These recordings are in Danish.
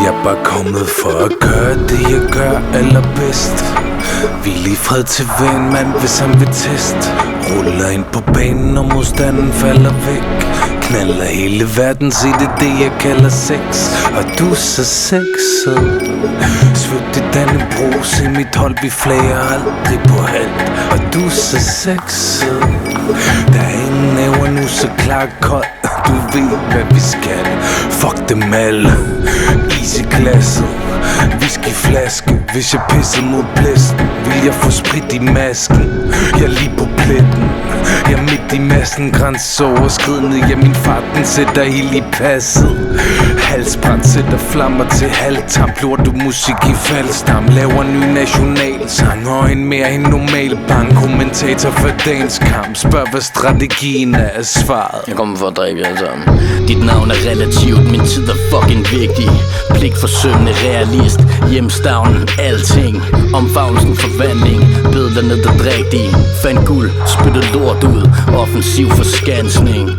Jeg er bare kommet for at gøre det, jeg gør allerbedst. Hvil i fred til ven, mand, hvis han vil test. Ruller ind på banen, og modstanden falder væk. Knaller hele verden, se det det, jeg kalder sex. Og du er så sexet. Svøbt i Dannebro, se mit hold, vi flager aldrig på halvt. Og du er så sexet. Der er ingen næver nu, så klar kold. Du ved, hvad vi skal. Fuck dem alle. Is i glasset, whiskyflaske. Hvis jeg pissede mod blæsten, vil jeg få sprit i masken. Jeg er lige på pletten, jeg er midt i massen. Grænseoverskridende, ja min fart den sætter ild i passet. Halsbrand sætter flammer til halvtam. Plor du musik i faldstam. Laver ny nationalsang og en mere end normal bank. Kommentator for dagens kamp. Spørg hvad strategien er svaret. Jeg kommer for at drikke alle sammen. Dit navn er relativt, min tid er fucking vigtig. Pligt for søvnende realist. Hjemstavnen, alting. Omfavnelsen, forvandling. Bødler ned og dræk de. Fandt guld, spyttede lort ud. Offensiv forskansning.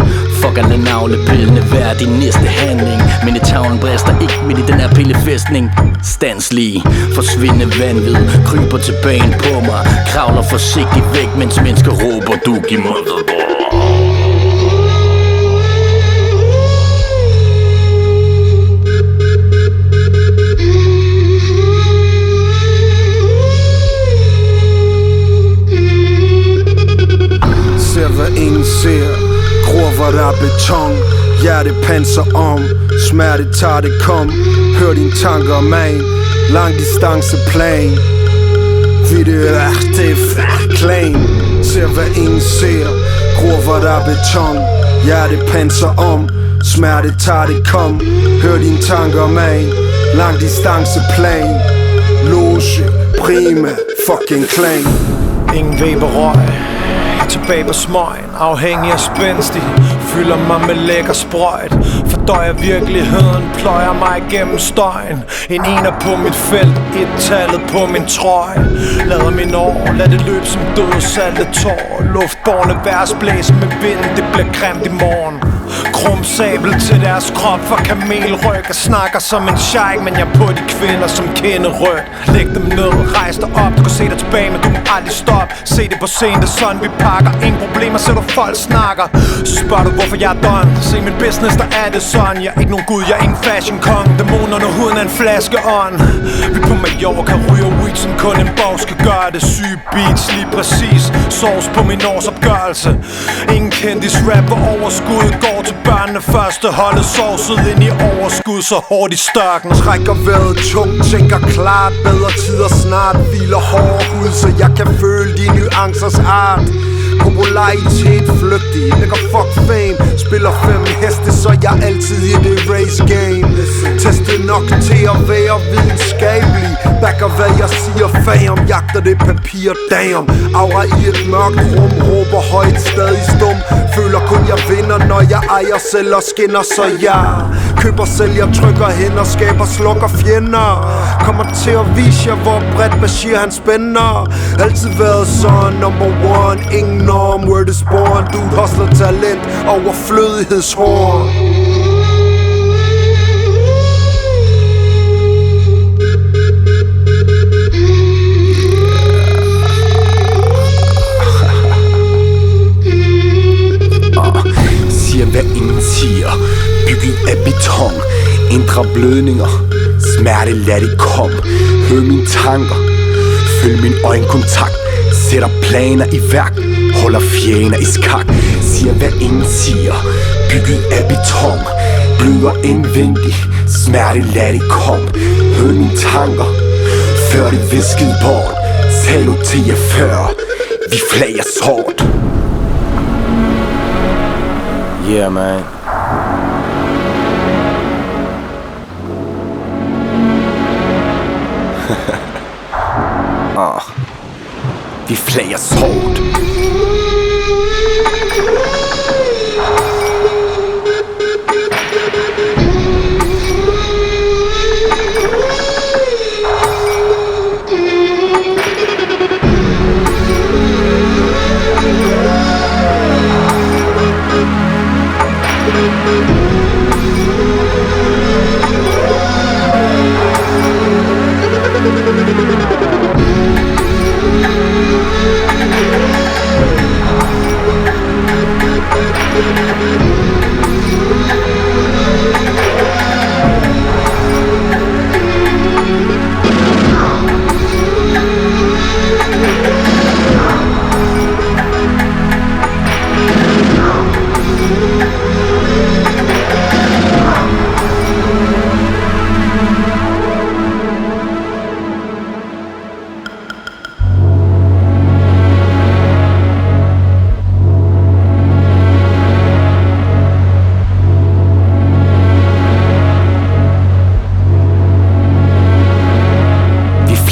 Fuck alle navlepillene, vær din næste handling. Men i tavlen brister ikke midt i den her pillefæstning. Standslig, forsvinde vanvid. Kryber tilbage på mig. Kravler forsigtigt væk, mens mennesker råber du giv mig. Ser hvad ingen ser. Gror hvor der er beton. Hjerte panser om. Smerte tager det kom. Hør dine tanker man. Lang distance plan. Video det er klan. Ser hvad ingen ser. Gror hvor der er beton. Hjerte panser om. Smerte tager det kom. Hør dine tanker man. Lang distance plan. Loge, prima, fucking klan. Ingen væberøg. Tilbage på smøgen, afhængig af spændstig. Fylder mig med lækker sprøjt. Fordøjer virkeligheden, pløjer mig igennem støjen. En ener på mit felt, et tallet på min trøje. Lader min år, lad det løbe som døde salte tår. Luftborne vers blæser med vinden, det bliver grimt i morgen. Krum sabel til deres krop for kamelryg. Jeg snakker som en sheik, men jeg er på de kvinder som kinderyg. Læg dem ned, rejs dig op, du kan se dig tilbage, men du må aldrig stoppe. Se det på scenen, det er sådan vi pakker. Ingen problemer, så du folk snakker. Så spørger du hvorfor jeg er done. Se min business, der er det sådan. Jeg er ikke nogen gud, jeg er ingen fashion kong. Dæmoner under huden er en flaske ånd. Vi på Mallorca ryger weed, som kun en bog skal gøre det. Syge beats, lige præcis. Sovs på min årsopgørelse. Ingen kendis rap og overskud går til børnene første. Holdet sovset ind i overskud, så hårdt i størken. Trækker vejret tungt, tænker klart. Bedre tider snart, hviler hård ud, så jeg kan føle de nuancers art. Popularitet flygtig, lægger fuck fame. Spiller 5 heste, så jeg altid i det race game. Testet nok til at være videnskabelig. Backer hvad jeg siger, fam. Jagter det papir, damn. Aura i et mørkt rum, råber højt, stadig stum. Føler kun jeg vinder, når jeg ejer selv og skinner. Så jeg køber, sælger, trykker hænder, skaber, slukker fjender. Kommer til at vise jer, hvor bredt Bashir han spænder. Altid været sådan, number one, ingen norm, word is born. Dude hustler talent, overflødighedshorn. Siger hvad ingen siger. Bygget af beton. Indre blødninger. Smerte lad det komme. Hør mine tanker. Følg min øjenkontakt. Sætter planer i værk. Holder fjender i skak. Siger hvad ingen siger. Bygget af beton. Bløder indvendigt. Smerte lad det komme. Hør mine tanker. Før det viskede bort. Saluterer før. Vi flager hårdt. Yeah man. Vi flager hårdt.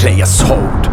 beklager hårdt.